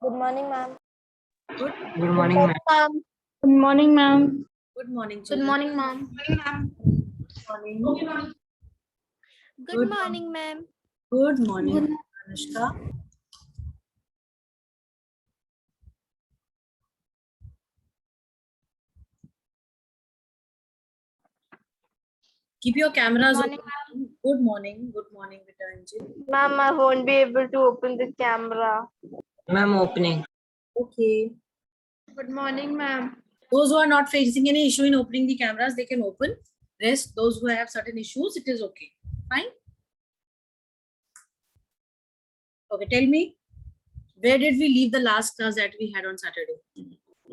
Good morning, ma'am. Good. Good morning, ma'am. Ma'am. Good morning, ma'am. Good morning, Good children. morning, ma'am. Morning. Good morning, ma'am. Good morning, Anushka. Keep your cameras morning, open. Good morning. Good morning, Vitanjali. Ma'am, I won't be able to open the camera. Ma'am, opening. Okay. Good morning, ma'am. Those who are not facing any issue in opening the cameras, they can open. Rest, those who have certain issues, it is okay. Fine. Okay, tell me, where did we leave the last class that we had on Saturday?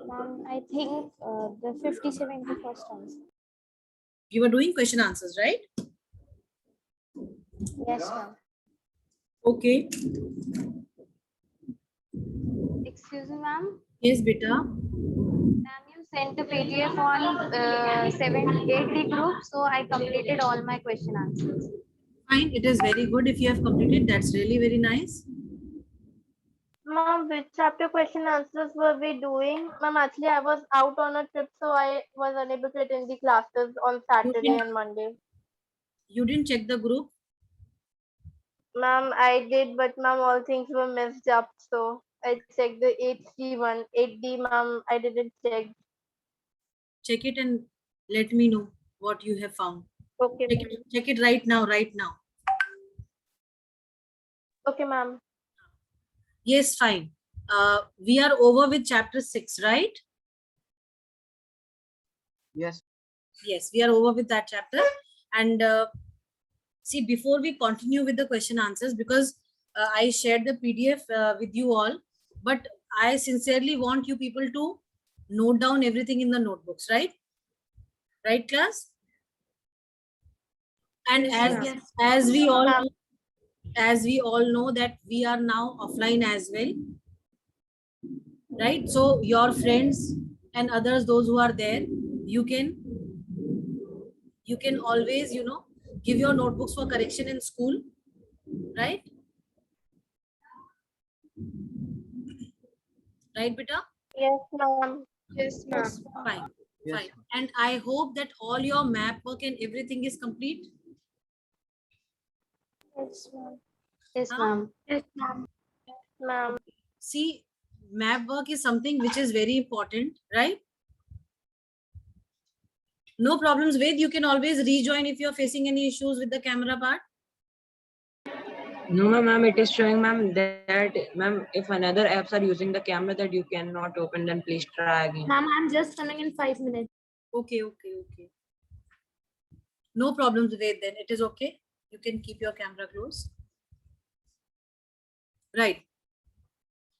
Ma'am, I think the 50-71st answer. You were doing question answers, right? Yes, ma'am. Okay. Excuse me, ma'am. Yes, beta. Ma'am, you sent a PDF on 7-8 group, so I completed all my question answers. Fine. It is very good if you have completed. That's really very nice. Ma'am, which chapter question answers were we doing? Ma'am, actually, I was out on a trip, so I was unable to attend the classes on Saturday and Monday. You didn't check the group? Ma'am, I did, but ma'am, all things were messed up, so I checked the 8D one. 8D, ma'am, I didn't check. Check it and let me know what you have found. Okay, Check it right now, right now. okay, ma'am. Yes, fine. We are over with chapter 6, right? Yes. Yes, we are over with that chapter. And see, before we continue with the question answers, because I shared the PDF with you all, but I sincerely want you people to note down everything in the notebooks, right? Right, class? And as we all know, that we are now offline as well, right? So your friends and others, those who are there, you can always, give your notebooks for correction in school, right? Right, beta? Yes, ma'am. Yes, ma'am. Fine. Yes. Fine. And I hope that all your map work and everything is complete. Yes, ma'am. Yes, Huh? ma'am. Yes, ma'am. Ma'am. See, map work is something which is very important, right? No problems with, you can always rejoin if you're facing any issues with the camera part. No, ma'am, it is showing, ma'am, that, ma'am, if another apps are using the camera that you cannot open, then please try again. Ma'am, I'm just coming in 5 minutes. Okay. No problems with it then. It is okay. You can keep your camera closed. Right.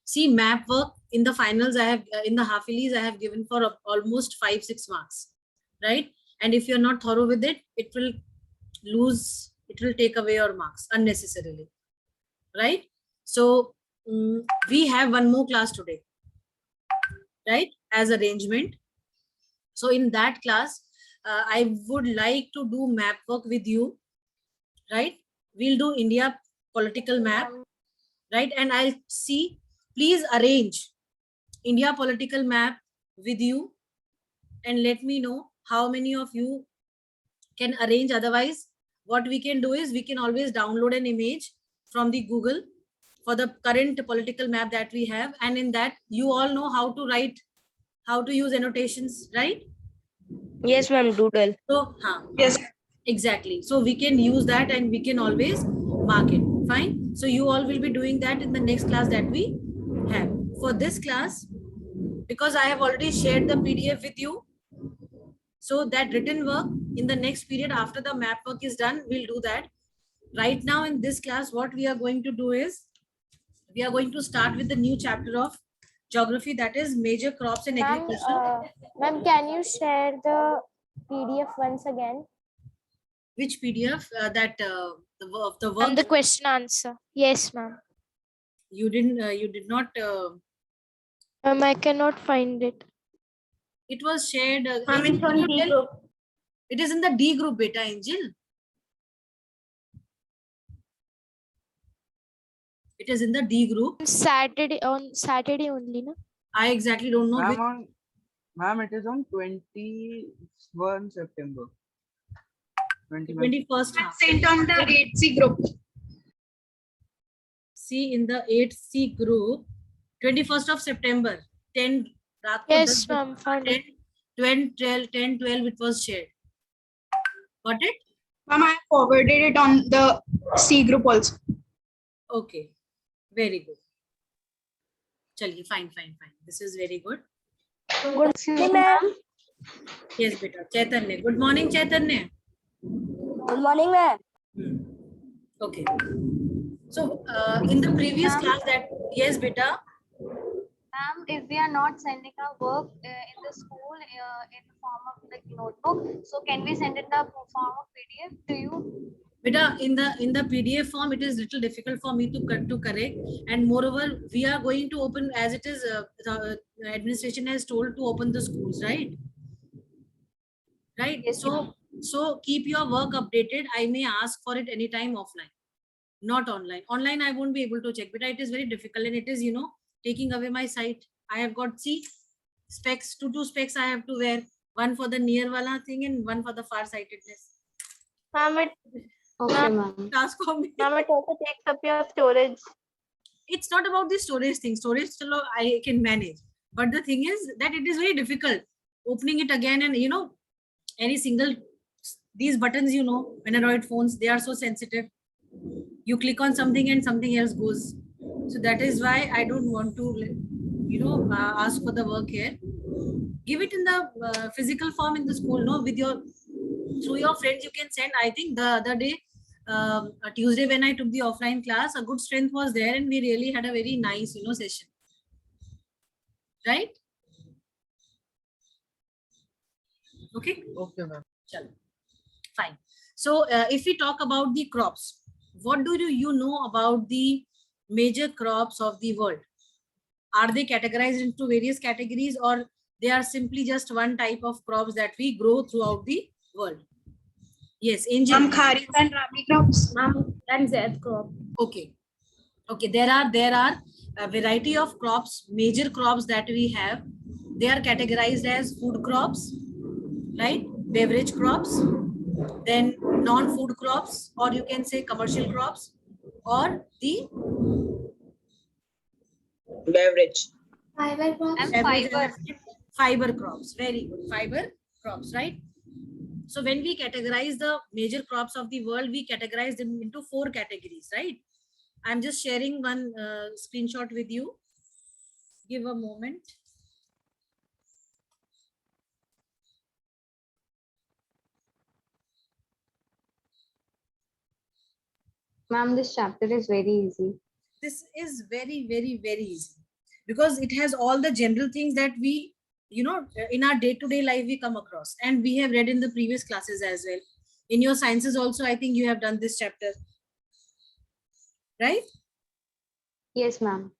See, map work in the finals, I have in the half yearlies, I have given for almost 5-6 marks, right? And if you're not thorough with it, it will take away your marks unnecessarily, right? So we have one more class today, right? As arrangement. So in that class, I would like to do map work with you, right? We'll do India political map, right? And I'll see, please arrange India political map with you and let me know how many of you can arrange. Otherwise, what we can do is we can always download an image from the Google for the current political map that we have. And in that, you all know how to write, how to use annotations, right? Yes, ma'am. Doodle. So, yes, exactly. So we can use that and we can always mark it. Fine. So you all will be doing that in the next class that we have. For this class, because I have already shared the PDF with you, so that written work in the next period after the map work is done, we'll do that. Right now in this class, what we are going to do is, we are going to start with the new chapter of geography, that is major crops and agriculture. Ma'am, can you share the PDF once again? Which PDF? The work? And the question answer. Yes, ma'am. You did not. Ma'am, I cannot find it. It was shared. It's on D group. It is in the D group, beta, Angel. It is in the D group. Saturday only, no? I exactly don't know which. Ma'am, it is on 21 September. 21. 21st. Sent on the 8C group. See in the 8C group, 21st of September, 10. रात को Yes, 10 ma'am. Found it. 10, 12, it was shared. Got it? Ma'am, I forwarded it on the C group also. Okay. Very good. Chaliye, fine. This is very good. Good morning, ma'am. Yes, beta. Chaitanya. Good morning, Chaitanya. Good morning, ma'am. Okay. So, in the previous class that, yes, beta. Ma'am, if we are not sending our work in the school in the form of like notebook, so can we send it in the form of PDF to you? Beta, in the PDF form, it is little difficult for me to correct, and moreover, we are going to open as it is. The administration has told to open the schools, right? Right. Yes, So keep your work updated. I may ask for it anytime offline, not online. Online, I won't be able to check, but it is very difficult, and it is taking away my sight. I have got specs, two specs I have to wear, one for the near wala thing and one for the far sightedness. Ma'am, Okay, ma'am. Task for me. ma'am, it also takes up your storage. It's not about the storage thing. Storage chalo, I can manage, but the thing is that it is very difficult opening it again, and any single these buttons, Android phones, they are so sensitive. You click on something and something else goes. So that is why I don't want to, ask for the work here. Give it in the physical form in the school, through your friends you can send. I think the other day, Tuesday when I took the offline class, a good strength was there and we really had a very nice, session. Right? Okay? Okay, ma'am. Chalo. Fine. So if we talk about the crops, what do you know about the major crops of the world? Are they categorized into various categories, or they are simply just one type of crops that we grow throughout the world? Yes, Angel. Ma'am, Kharif and Rabi crops. Ma'am, and Z crop. Okay. There are a variety of crops, major crops that we have. They are categorized as food crops, right? Beverage crops, then non-food crops, or you can say commercial crops, or the Beverage. And beverage fiber. fiber crops. Very good. Fiber crops, right? So when we categorize the major crops of the world, we categorize them into 4 categories, right? I'm just sharing one screenshot with you. Give a moment. Ma'am, this chapter is very easy. This is very, very, very easy because it has all the general things that we, in our day-to-day life we come across, and we have read in the previous classes as well. In your sciences also, I think you have done this chapter, right? Yes, ma'am.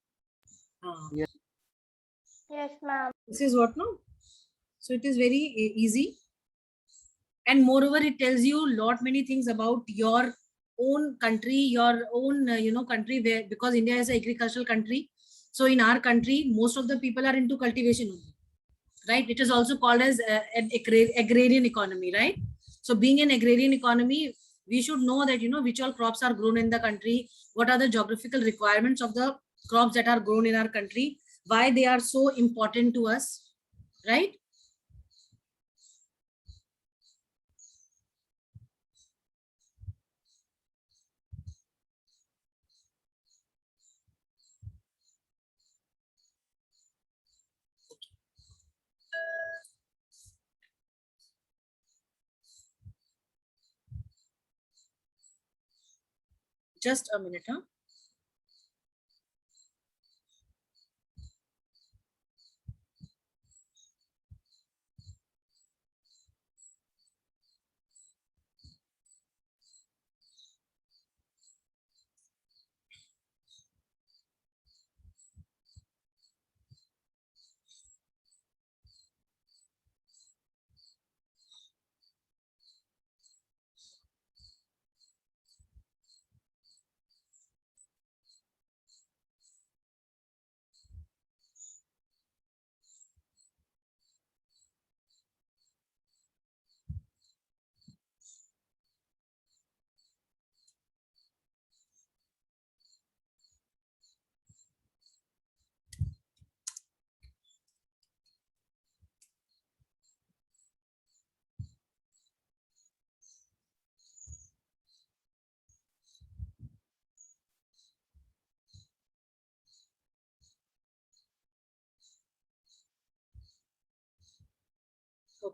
Yes, ma'am. This is what, no? So it is very easy. And moreover, it tells you many things about your own country, your own, country, where, because India is an agricultural country. So in our country, most of the people are into cultivation only, right? It is also called as an agrarian economy, right? So being an agrarian economy, we should know that, which all crops are grown in the country, what are the geographical requirements of the crops that are grown in our country, why they are so important to us, right? Just a minute, huh?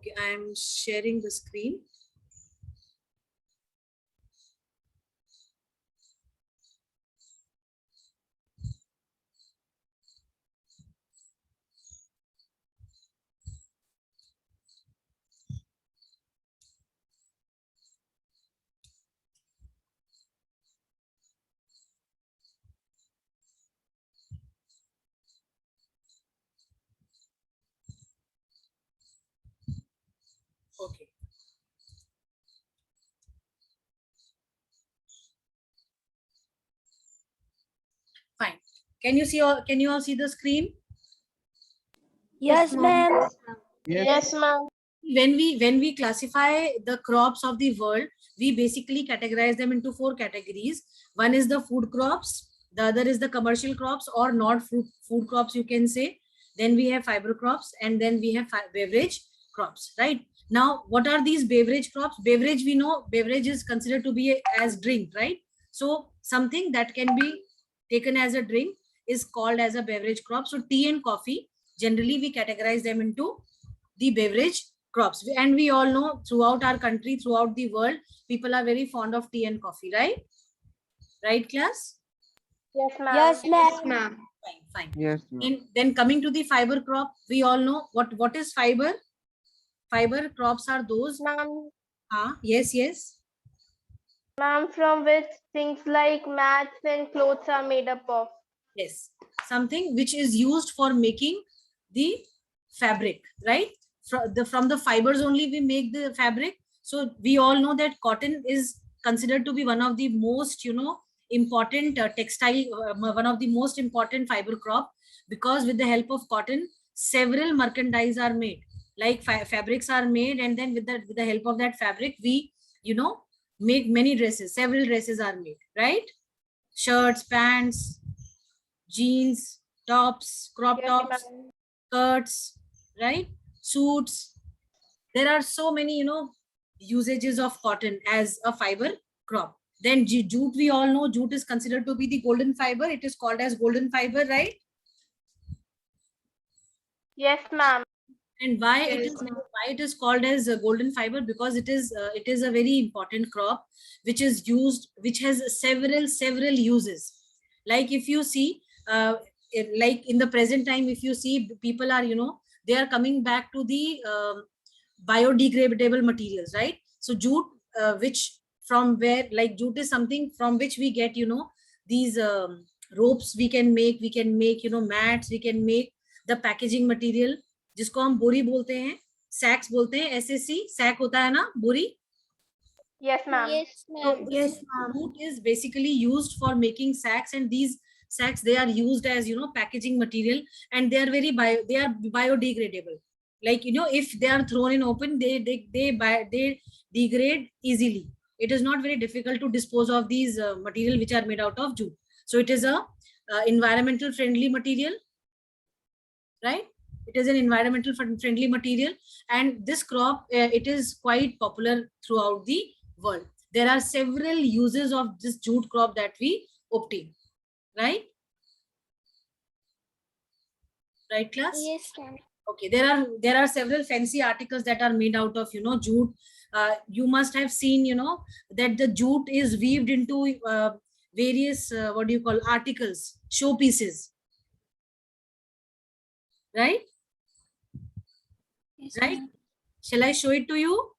Okay, I am sharing the screen. Okay. Fine. Can you see all? Can you all see the screen? Yes, ma'am. Yes, ma'am. When we classify the crops of the world, we basically categorize them into 4 categories. One is the food crops, the other is the commercial crops or not food crops, you can say. Then we have fiber crops, and then we have beverage crops, right? Now, what are these beverage crops? Beverage, we know beverage is considered to be as drink, right? So something that can be taken as a drink is called as a beverage crop. So tea and coffee, generally we categorize them into the beverage crops. And we all know throughout our country, throughout the world, people are very fond of tea and coffee, right? Right, class? Yes, ma'am. Yes, ma'am. Ma'am. Fine. Yes, ma'am. And then coming to the fiber crop, we all know what is fiber. Fiber crops are those. Ma'am, Yes. ma'am, from which things like mats and clothes are made up of. Yes, something which is used for making the fabric, right? From the fibers only we make the fabric. So we all know that cotton is considered to be one of the most, important textile, one of the most important fiber crop, because with the help of cotton, several merchandise are made, like fabrics are made, and then with the help of that fabric, we, make many dresses. Several dresses are made, right? Shirts, pants, jeans, tops, crop Yes, tops, ma'am. skirts, right? Suits. There are so many, usages of cotton as a fiber crop. Then jute, we all know jute is considered to be the golden fiber. It is called as golden fiber, right? Yes, ma'am. And why it is called as a golden fiber? Because it is a very important crop which is used, which has several uses. Like if you see, like in the present time, if you see, people are, they are coming back to the biodegradable materials, right? So jute, which from where, like jute is something from which we get, these ropes we can make, mats, we can make the packaging material, जिसको हम बोरी बोलते हैं, सैक्स बोलते हैं, SSC sac होता है ना, बोरी. Yes, ma'am. Yes, So ma'am. this jute is basically used for making sacks, and these sacks, they are used as, packaging material, and they are they are biodegradable. Like, if they are thrown in open, they degrade easily. It is not very difficult to dispose of these material which are made out of jute. So it is a environmental friendly material, right? It is an environmental friendly material, and this crop, it is quite popular throughout the world. There are several uses of this jute crop that we obtain, right? Right, class? Yes, ma'am. Okay, there are several fancy articles that are made out of, jute. You must have seen, that the jute is weaved into various what do you call, articles, showpieces, right? Right? Shall I show it to you?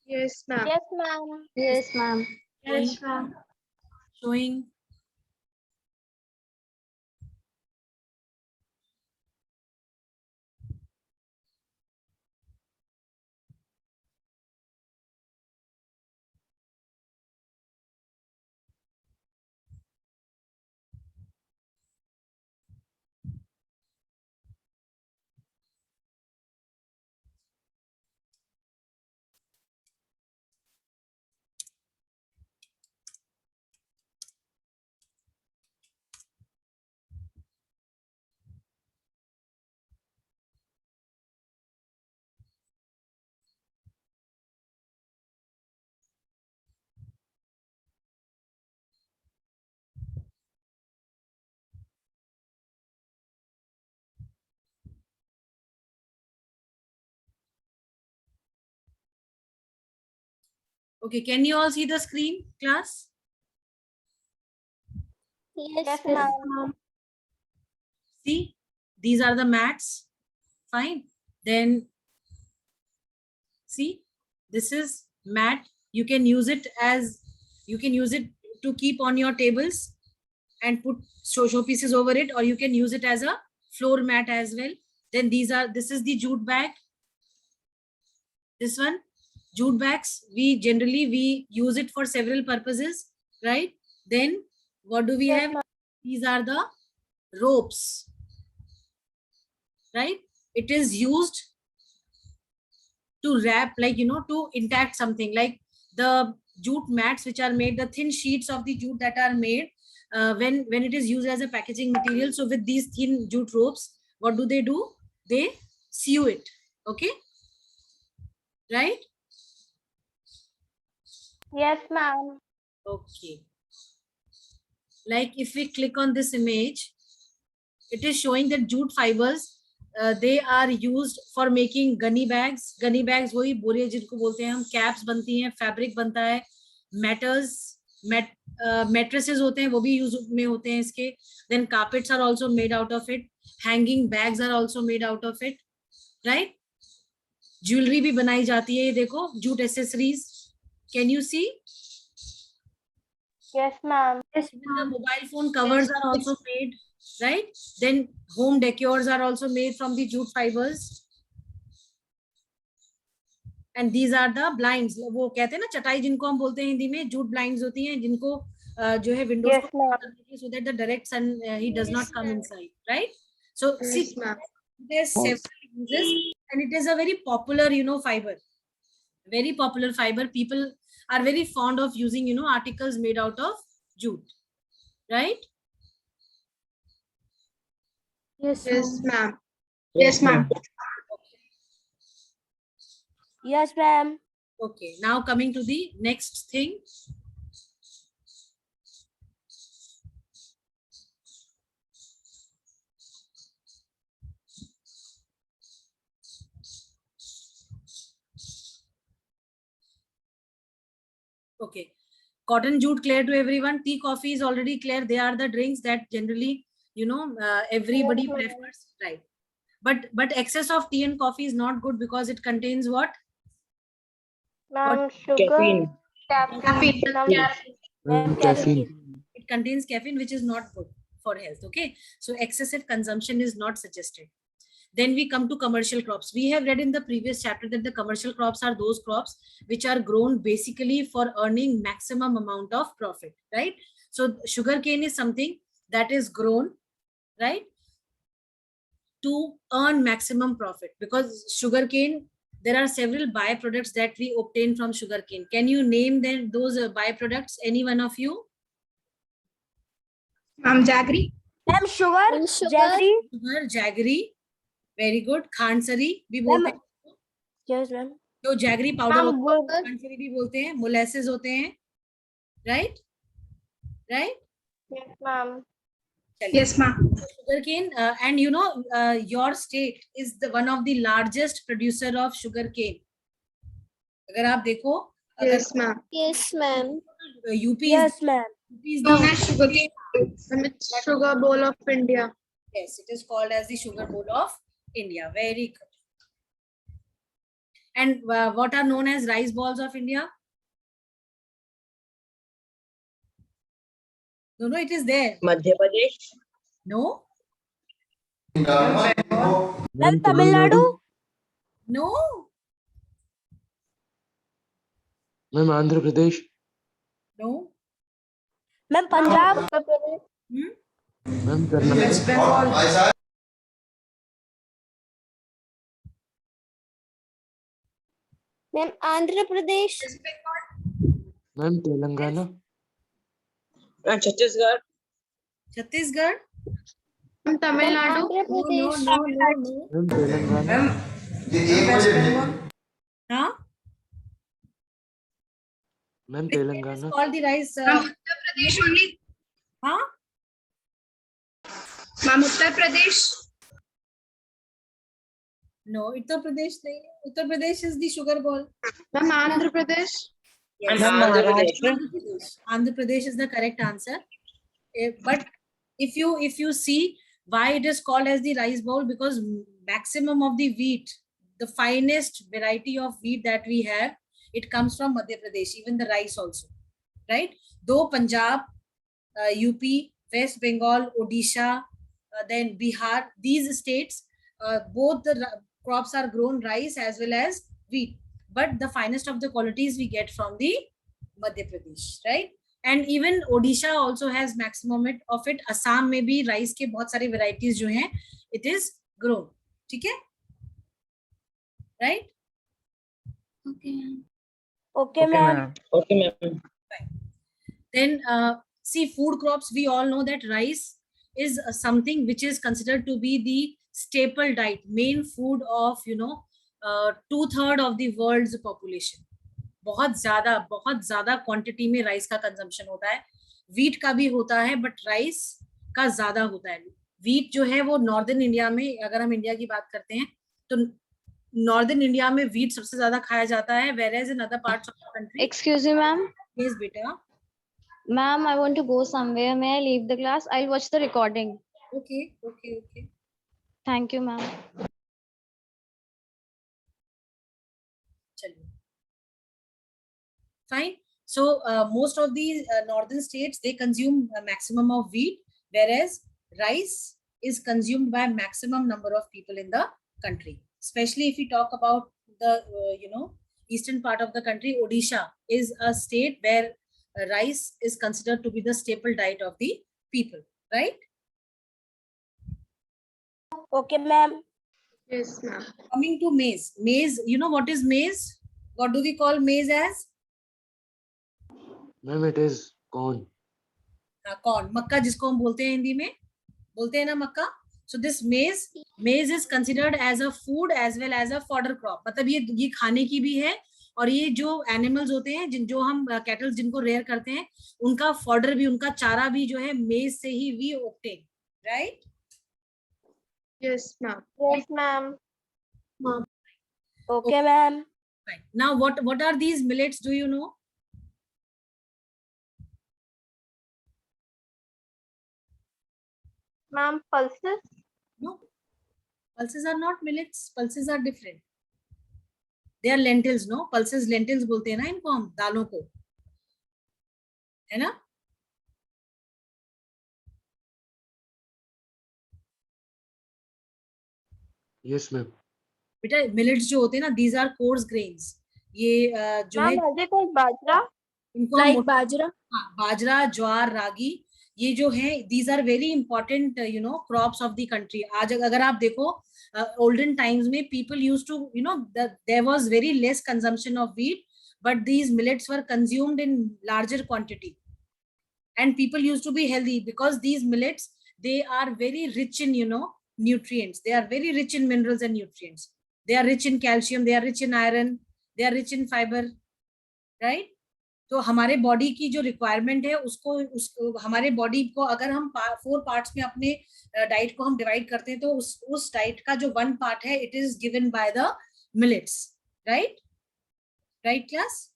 Yes, ma'am. Yes, ma'am. Yes, ma'am. Yes, showing. Okay, can you all see the screen, class? Yes, ma'am. See, these are the mats. Fine. Then see, this is mat. You can use it to keep on your tables and put showpieces over it, or you can use it as a floor mat as well. Then this is the jute bag. This one, jute bags, we use it for several purposes, right? Then what do we Yes, have? ma'am. These are the ropes, right? It is used to wrap, like, to intact something, like the jute mats which are made, the thin sheets of the jute that are made when it is used as a packaging material. So with these thin jute ropes, what do? They sew it. Okay, right? Yes, ma'am. Okay. Like if we click on this image, it is showing that jute fibers, they are used for making gunny bags. Gunny bags वही बोरिया जिनको बोलते हैं हम, caps बनती हैं, fabric बनता है, mattresses होते हैं, वो भी यूज में होते हैं इसके. Then carpets are also made out of it. Hanging bags are also made out of it, right? Jewelry भी बनाई जाती है, ये देखो, jute accessories. Can you see? Yes, ma'am. The mobile phone covers are also made, right? Then home decors are also made from the jute fibers. And these are the blinds. वो कहते हैं ना चटाई जिनको हम बोलते हैं हिंदी में, jute blinds होती हैं जिनको जो है windows Yes, को ma'am. so that the direct sun he does not come inside, right? So see, there's several uses, and it is a very popular, fiber. Very popular fiber. People are very fond of using, articles made out of jute, right? Yes, ma'am. Yes, ma'am. Yes, ma'am. Okay, now coming to the next thing. Okay, cotton jute clear to everyone. Tea, coffee is already clear. They are the drinks that generally, everybody Yes, ma'am. prefers, right? But excess of tea and coffee is not good because it contains what? Ma'am, sugar. Caffeine. Caffeine. Ma'am, Caffeine. It contains caffeine, which is not good for health. Okay, so excessive consumption is not suggested. Then we come to commercial crops. We have read in the previous chapter that the commercial crops are those crops which are grown basically for earning maximum amount of profit, right? So sugarcane is something that is grown, right, to earn maximum profit, because sugarcane, there are several byproducts that we obtain from sugarcane. Can you name those byproducts, any one of you? Ma'am, jaggery. Ma'am, sugar. Jaggery. Sugar, jaggery, very good. Khandsari भी बोलते हैं, Yes, ma'am. जो jaggery powder Ma'am, होता है खांडसरी भी बोलते हैं. Molasses होते हैं, right? Yes, ma'am. Yes, ma'am. Sugarcane, and your state is the one of the largest producer of sugarcane. अगर आप देखो, Yes, ma'am. Yes, ma'am. UP Yes, ma'am. is Known the, as sugar bowl of India. yes, it is called as the sugar bowl of India. Very good. And what are known as rice balls of India? No, it is there. Madhya Pradesh. No, Ma'am, Tamil Nadu. no. Ma'am Andhra Pradesh. No. Ma'am, Punjab. Uttar Pradesh. Ma'am Karnataka. Ma'am, Andhra Pradesh. Ma'am Telangana. Chhattisgarh. Chhattisgarh? Tamil Nadu. Andhra No, Pradesh. no. Ma'am Telangana. Huh? Ma'am Which state is Telangana. called the rice? Ma'am, Uttar Pradesh only. Huh? Ma'am, Uttar Pradesh. No, Uttar Pradesh nahi. Uttar Pradesh is the sugar ball. Ma'am, Andhra Pradesh. Yes. Andhra Pradesh. Andhra Pradesh is the correct answer. But if you see why it is called as the rice bowl, because maximum of the wheat, the finest variety of wheat that we have, it comes from Madhya Pradesh, even the rice also, right? Though Punjab, UP, West Bengal, Odisha, then Bihar, these states, both the crops are grown, rice as well as wheat, but the finest of the qualities we get from the Madhya Pradesh, right? And even Odisha also has maximum of it. Assam में भी rice के बहुत सारी varieties जो हैं, it is grown, ठीक है? Right? Okay, ma'am. Okay, ma'am. Then see, food crops, we all know that rice is something which is considered to be the staple diet, main food of 2/3 of the world's population. बहुत ज्यादा quantity में rice का consumption होता है. Wheat का भी होता है, बट राइस का ज्यादा होता है. वीट जो है वो नॉर्दर्न इंडिया में, अगर हम इंडिया की बात करते हैं तो नॉर्दर्न इंडिया में वीट सबसे ज्यादा खाया जाता है, whereas in other parts of the country. Excuse me, ma'am. Yes, beta. Ma'am, I want to go somewhere. May I leave the class? I'll watch the recording. Okay. Thank you, ma'am. चलिए. Fine. So most of these northern states, they consume a maximum of wheat, whereas rice is consumed by maximum number of people in the country. Especially if we talk about the eastern part of the country, Odisha is a state where rice is considered to be the staple diet of the people, right? Okay, ma'am. Yes, ma'am. Coming to maize. Maize, you know what is maize? What do we call maize as? Ma'am, it is corn. Corn. मक्का जिसको हम बोलते हैं हिंदी में, बोलते हैं ना मक्का. So this maize is considered as a food as well as a fodder crop. मतलब ये खाने की भी है, और ये जो एनिमल्स होते हैं जो हम कैटल्स जिनको रेयर करते हैं, उनका फॉडर भी, उनका चारा भी जो है मेज से ही we obtain, right? Yes, ma'am. Yes, ma'am. Okay, ma'am. Right. Now what are these millets, do you know? Ma'am, pulses. No, pulses are not millets. Pulses are different. They are lentils, no? Pulses lentils बोलते हैं ना इनको हम, दालों को, है ना? Yes, ma'am. बेटा millets जो होते हैं ना, these are coarse grains. ये जो है, Ma'am, is it like bajra? इनको Like हम bajra. बाजरा, ज्वार, रागी, ये जो है these are very important crops of the country. आज अगर आप देखो olden times में people used to there was very less consumption of wheat, but these millets were consumed in larger quantity, and people used to be healthy because these millets, they are very rich in nutrients. They are very rich in minerals and nutrients. They are rich in calcium, they are rich in iron, they are rich in fiber, right? तो हमारे body की जो requirement है उसको हमारे body को अगर हम 4 पार्ट्स में अपने डाइट को हम डिवाइड करते हैं, तो उस डाइट का जो 1 पार्ट है, it is given by the millets, right class?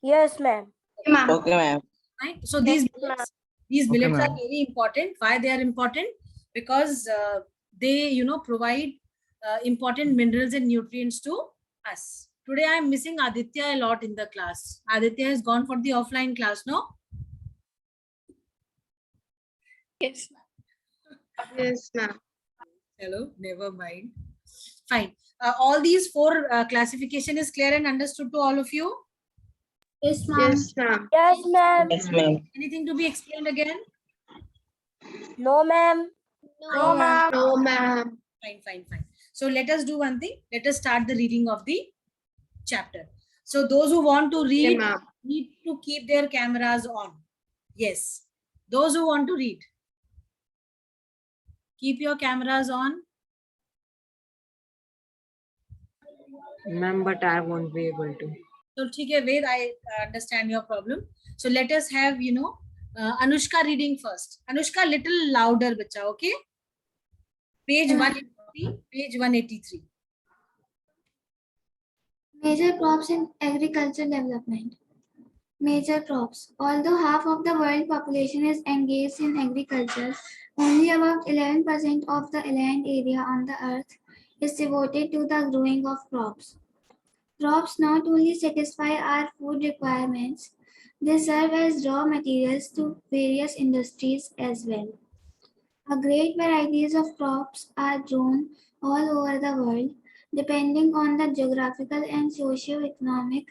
Yes, ma'am. Okay, ma'am. Right? So these millets ma'am. are very important. Why they are important? Because they provide important minerals and nutrients to us. Today I am missing Aditya a lot in the class. Aditya has gone for the offline class, no? Yes. Yes, ma'am. Hello, never mind. Fine. All these 4 classification is clear and understood to all of you? Yes, ma'am. Yes, ma'am. Yes, ma'am. Yes, ma'am. Anything to be explained again? No, ma'am. No, ma'am. No, ma'am. Fine. So let us do one thing. Let us start the reading of the chapter. So those who want to Okay, read ma'am. need to keep their cameras on. Yes. Those who want to read, keep your cameras on. Ma'am, but I won't be able to. So ठीक है, Ved, I understand your problem. So let us have Anushka reading first. Anushka, little louder, bacha, okay? Page 183. Page 183. Major crops in agriculture development. Major crops. Although half of the world population is engaged in agriculture, only about 11% of the land area on the earth is devoted to the growing of crops. Crops not only satisfy our food requirements, they serve as raw materials to various industries as well. A great varieties of crops are grown all over the world, depending on the geographical and socio-economic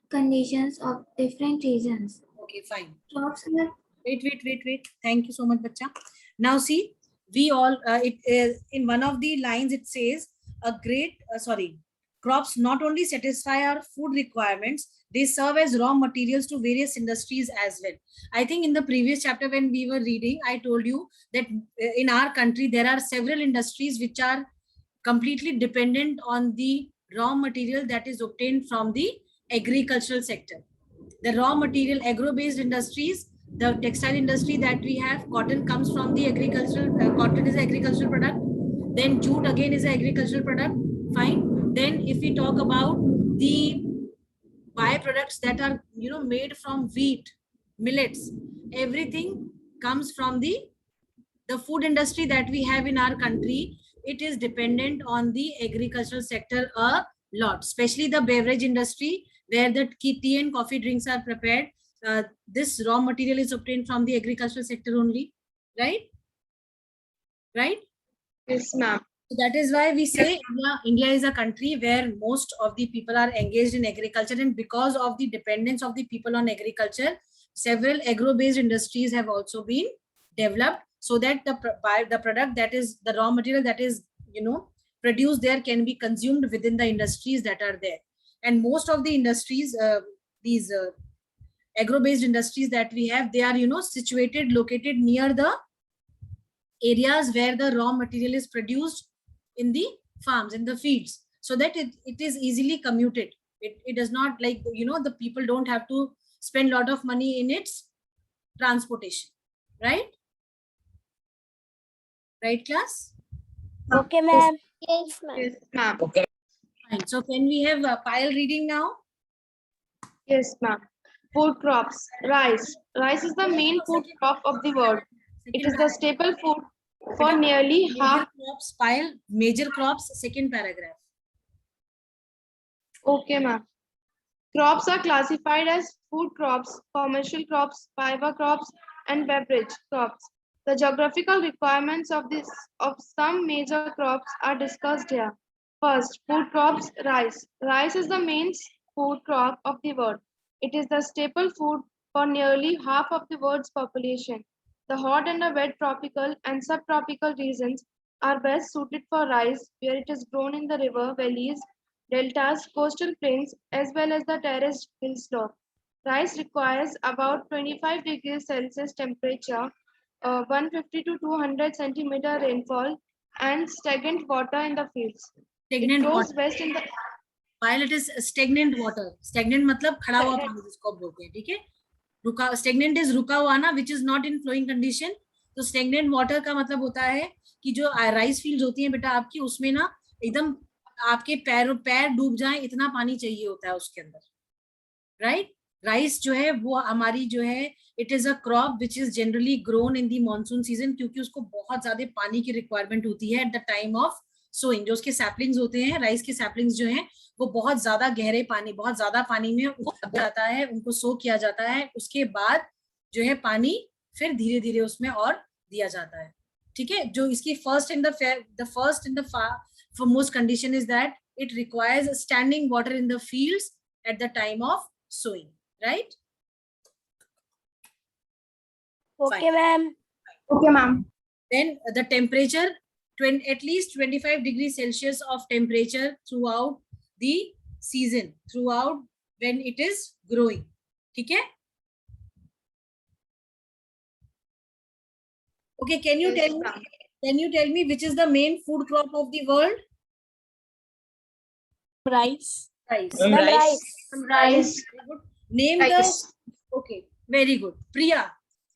conditions of different regions. Okay, fine. Crops are Wait. Thank you so much, bacha. Now see, we all, it is in one of the lines, it says crops not only satisfy our food requirements, they serve as raw materials to various industries as well. I think in the previous chapter when we were reading, I told you that in our country, there are several industries which are completely dependent on the raw material that is obtained from the agricultural sector. The raw material, agro-based industries, the textile industry that we have, cotton comes from the agricultural, cotton is an agricultural product. Then jute again is an agricultural product. Fine. Then if we talk about the byproducts that are, made from wheat, millets, everything comes from the food industry that we have in our country. It is dependent on the agricultural sector a lot, especially the beverage industry where the tea and coffee drinks are prepared. This raw material is obtained from the agricultural sector only, right? Right? Yes, ma'am. So that is why we say India is a country where most of the people are engaged in agriculture, and because of the dependence of the people on agriculture, several agro-based industries have also been developed so that the product that is the raw material that is produced there can be consumed within the industries that are there. And most of the industries, these agro-based industries that we have, they are located near the areas where the raw material is produced in the farms, in the fields, so that it is easily commuted. It does not, like, the people don't have to spend a lot of money in its transportation, right? Right, class? Okay, ma'am. yes, ma'am. Yes, ma'am. Fine. So can we have Payal reading now? Yes, ma'am. Food crops. Rice. Rice is the main food crop of the world. It is the staple food for nearly half. Crops, Payal, major crops, second paragraph. Okay, ma'am. Crops are classified as food crops, commercial crops, fiber crops, and beverage crops. The geographical requirements of some major crops are discussed here. First, food crops, rice. Rice is the main food crop of the world. It is the staple food for nearly half of the world's population. The hot and the wet tropical and subtropical regions are best suited for rice, where it is grown in the river valleys, deltas, coastal plains, as well as the terraced hill slope. Rice requires about 25 degrees Celsius temperature, 150 to 200 centimeter rainfall, and stagnant water in the fields. Stagnant it grows water. best in the While it is stagnant water. Stagnant मतलब खड़ा हुआ पानी जिसको बोलते हैं, ठीक है? रुका, stagnant is रुका हुआ ना, which is not in flowing condition. तो stagnant water का मतलब होता है कि जो राइस फील्ड होती हैं बेटा आपकी, उसमें ना एकदम आपके पैर डूब जाए इतना पानी चाहिए होता है उसके अंदर, राइट? राइस जो है वो हमारी जो है, it is a crop which is generally grown in the monsoon season, क्योंकि उसको बहुत ज्यादा पानी की रिक्वायरमेंट होती है at the time of sowing. जो उसके सैपलिंग्स होते हैं, राइस के सैपलिंग्स जो हैं, वो बहुत ज्यादा गहरे पानी, बहुत ज्यादा पानी में उगाया जाता है, उनको सो किया जाता है. उसके बाद जो है पानी फिर धीरे धीरे उसमें और दिया जाता है, ठीक है? जो इसकी first in the foremost condition is that it requires standing water in the fields at the time of sowing, right? Okay, ma'am. Okay, ma'am. Then the temperature, at least 25 degrees Celsius of temperature throughout the season, throughout when it is growing, ठीक है? Okay, can you tell me which is the main food crop of the world? Rice. Rice. Rice. Name okay, very good. Priya,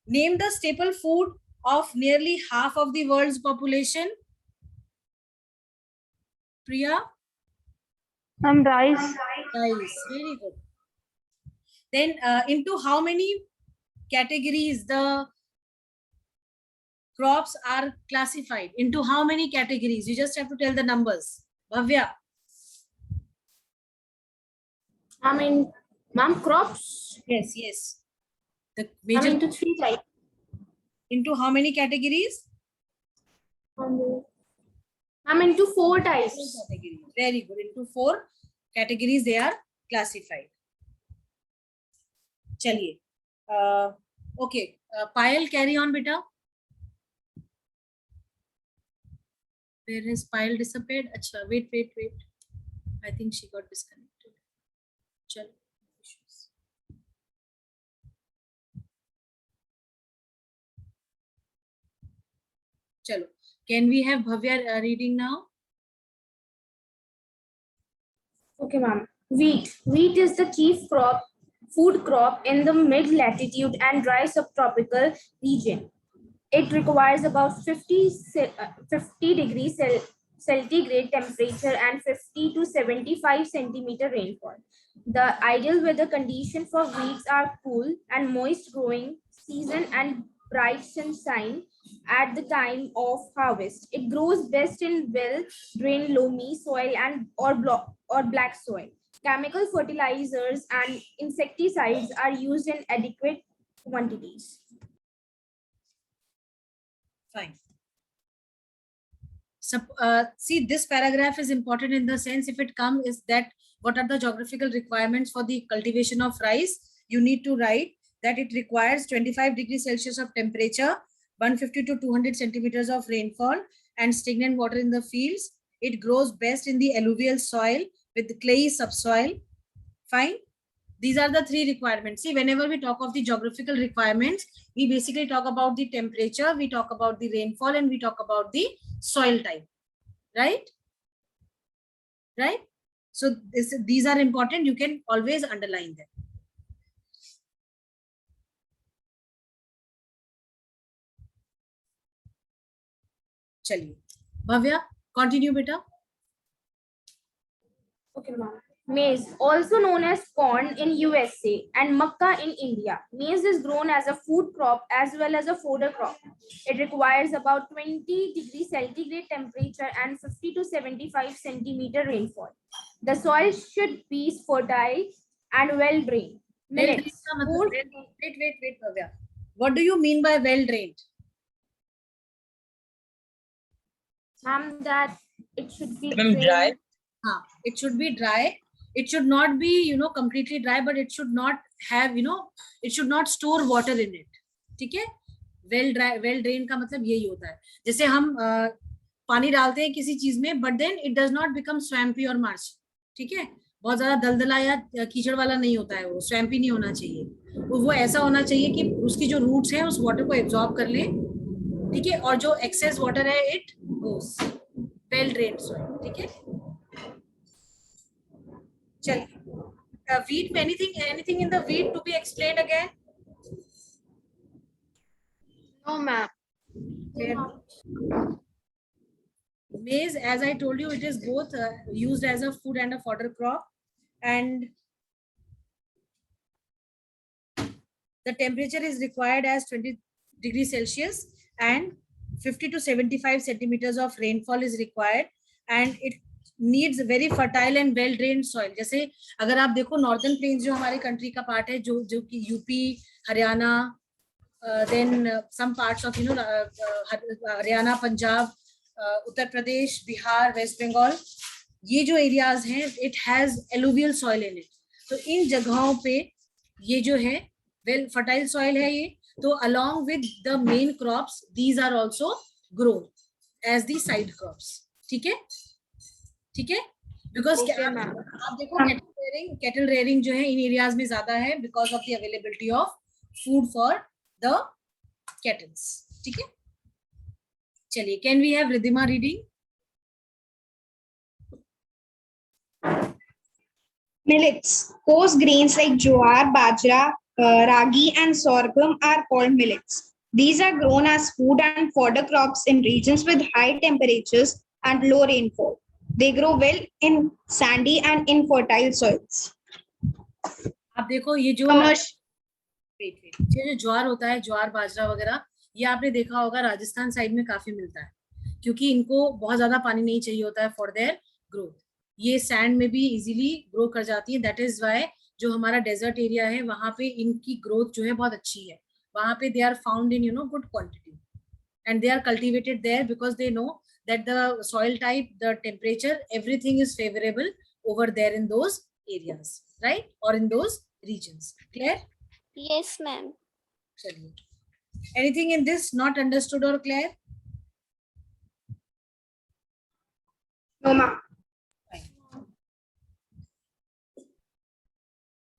name the staple food of nearly half of the world's population. Priya? Rice. Nice, very good. Then into how many categories the crops are classified? Into how many categories? You just have to tell the numbers. Bhavya. Ma'am, crops. Yes, yes. The major Into 3 types. into how many categories? Into 4 types. Categories. Very good. Into 4 categories they are classified. Chaliye. Okay. Payal, carry on, beta. Where has Payal disappeared? Acha, wait. I think she got disconnected. Chal. Chalo. Can we have Bhavya reading now? Okay, ma'am. Wheat. Wheat is the chief food crop in the mid-latitude and dry subtropical region. It requires about 50 degrees centigrade temperature and 50 to 75 centimeter rainfall. The ideal weather conditions for wheats are cool and moist growing season and bright sunshine at the time of harvest. It grows best in well-drained loamy soil or black soil. Chemical fertilizers and insecticides are used in adequate quantities. Fine. So, see, this paragraph is important in the sense if it comes is that what are the geographical requirements for the cultivation of rice? You need to write that it requires 25 degrees Celsius of temperature, 150 to 200 centimeters of rainfall and stagnant water in the fields. It grows best in the alluvial soil with the clayey subsoil. Fine. These are the 3 requirements. See, whenever we talk of the geographical requirements, we basically talk about the temperature, we talk about the rainfall, and we talk about the soil type. Right? Right? So these are important. You can always underline them. Chaliye. Bhavya, continue, beta. Okay, ma'am. Maize, also known as corn in USA and makkah in India. Maize is grown as a food crop as well as a fodder crop. It requires about 20 degrees centigrade temperature and 50 to 75 centimeter rainfall. The soil should be fertile and well drained. Millets. Wait, Bhavya. What do you mean by well drained? Ma'am, that it should be dry. It should be dry. It should not be, completely dry, but it should not have, it should not store water in it. ठीक है? Well drained का मतलब यही होता है. जैसे हम पानी डालते हैं किसी चीज में, but then it does not become swampy or marshy. ठीक है? बहुत ज्यादा दलदला या कीचड़ वाला नहीं होता है वो, swampy नहीं होना चाहिए. वो ऐसा होना चाहिए कि उसकी जो roots हैं उस water को absorb कर लें. ठीक है? और जो excess water है, it goes. Well drained soil. ठीक है? Wheat, anything in the wheat to be explained again? No, ma'am. Maize, as I told you, it is both used as a food and a fodder crop, and the temperature is required as 20 degrees Celsius and 50 to 75 centimeters of rainfall is required, and it needs very fertile and well drained soil. जैसे अगर आप देखो northern plains जो हमारे country का part है, जो कि UP, Haryana, then some parts of Haryana, Punjab, Uttar Pradesh, Bihar, west Bengal, ये जो एरियाज हैं, it has alluvial soil in it. तो इन जगहों पे ये जो है well fertile soil है ये, तो along with the main crops, these are also grown as the side crops. ठीक है? ठीक है? Because आप देखो cattle rearing जो है इन एरियाज में ज्यादा है because of the availability of food for the cattle. ठीक है? चलिए, can we have Ridhima reading? Millets. Coarse grains like jowar, bajra, ragi, and sorghum are called millets. These are grown as food and fodder crops in regions with high temperatures and low rainfall. They grow well in sandy and infertile soils. आप देखो ये जो ये जो ज्वार होता है, ज्वार बाजरा वगैरह, ये आपने देखा होगा राजस्थान साइड में काफी मिलता है, क्योंकि इनको बहुत ज्यादा पानी नहीं चाहिए होता है फॉर देयर ग्रोथ. ये सैंड में भी इजीली ग्रो कर जाती है. दैट इज वाई जो हमारा डेजर्ट एरिया है वहां पे इनकी ग्रोथ जो है बहुत अच्छी है. वहां पे they are found in good quantity and they are cultivated there because they know that the soil type, the temperature, everything is favorable over there in those areas, right? Or in those regions. Clear? Yes, ma'am. Anything in this not understood or clear? No, ma'am.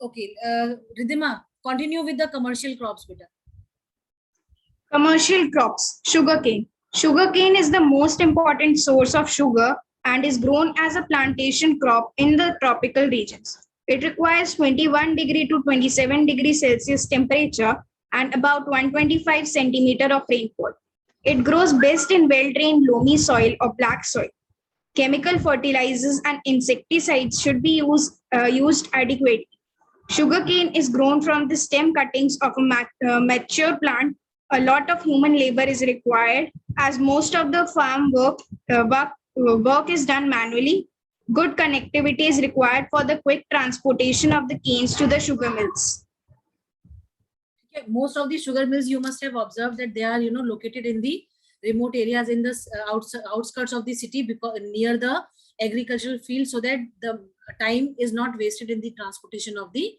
Okay, Ridhima, continue with the commercial crops, beta. Commercial crops, sugarcane. Sugarcane is the most important source of sugar and is grown as a plantation crop in the tropical regions. It requires 21 degree to 27 degree Celsius temperature and about 125 centimeter of rainfall. It grows best in well-drained loamy soil or black soil. Chemical fertilizers and insecticides should be used adequately. Sugarcane is grown from the stem cuttings of a mature plant. A lot of human labor is required as most of the farm work is done manually. Good connectivity is required for the quick transportation of the canes to the sugar mills. Most of the sugar mills, you must have observed that they are located in the remote areas in the outskirts of the city, because near the agricultural field, so that the time is not wasted in the transportation of the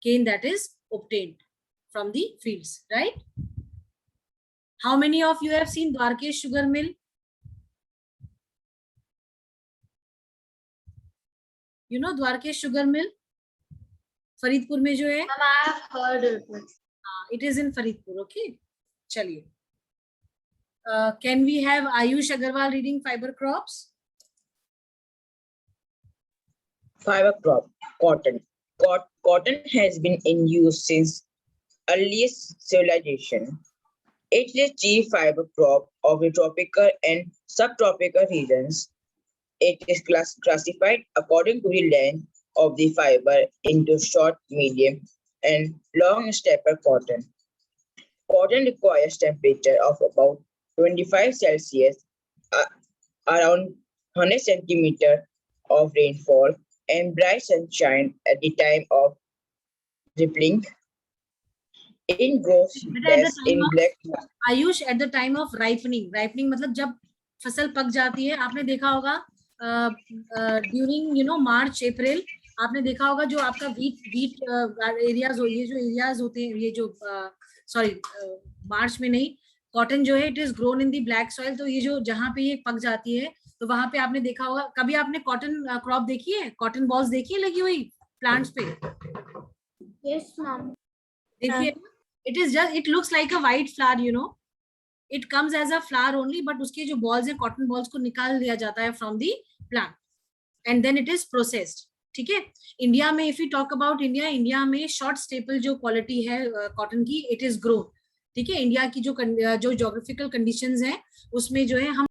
cane that is obtained from the fields, right? How many of you have seen Dwarkesh sugar mill? You know Dwarkesh sugar mill? Faridpur में जो है. I have heard it. It is in Faridpur. Okay, चलिए. Can we have Ayush Agarwal reading fiber crops? Fiber crop, cotton. Cotton has been in use since earliest civilization. It is the chief fiber crop of the tropical and subtropical regions. It is classified according to the length of the fiber into short, medium, and long staple cotton. Cotton requires temperature of about 25 Celsius, around 100 centimeter of rainfall, and bright sunshine at the time of ripening. In grows best in black. Ayush, at the time of ripening मतलब जब फसल पक जाती है. आपने देखा होगा during मार्च अप्रैल, आपने देखा होगा जो आपका वीट एरियाज, ये जो एरियाज होते हैं, ये जो सॉरी मार्च में नहीं, कॉटन जो है it is grown in the black soil. तो ये जो जहाँ पे ये पक जाती है तो वहां पे आपने देखा होगा. कभी आपने कॉटन क्रॉप देखी है, कॉटन बॉल्स देखी है लगी हुई प्लांट्स पे? Yes, ma'am. देखिए, it looks like a white flower, it comes as a flower only, but उसके जो balls है, cotton balls को निकाल दिया जाता है from the plant and then it is processed. ठीक है. इंडिया में if we talk about India में short staple जो quality है cotton की, it is grown. ठीक है. इंडिया की जो geographical conditions है उसमें जो है हम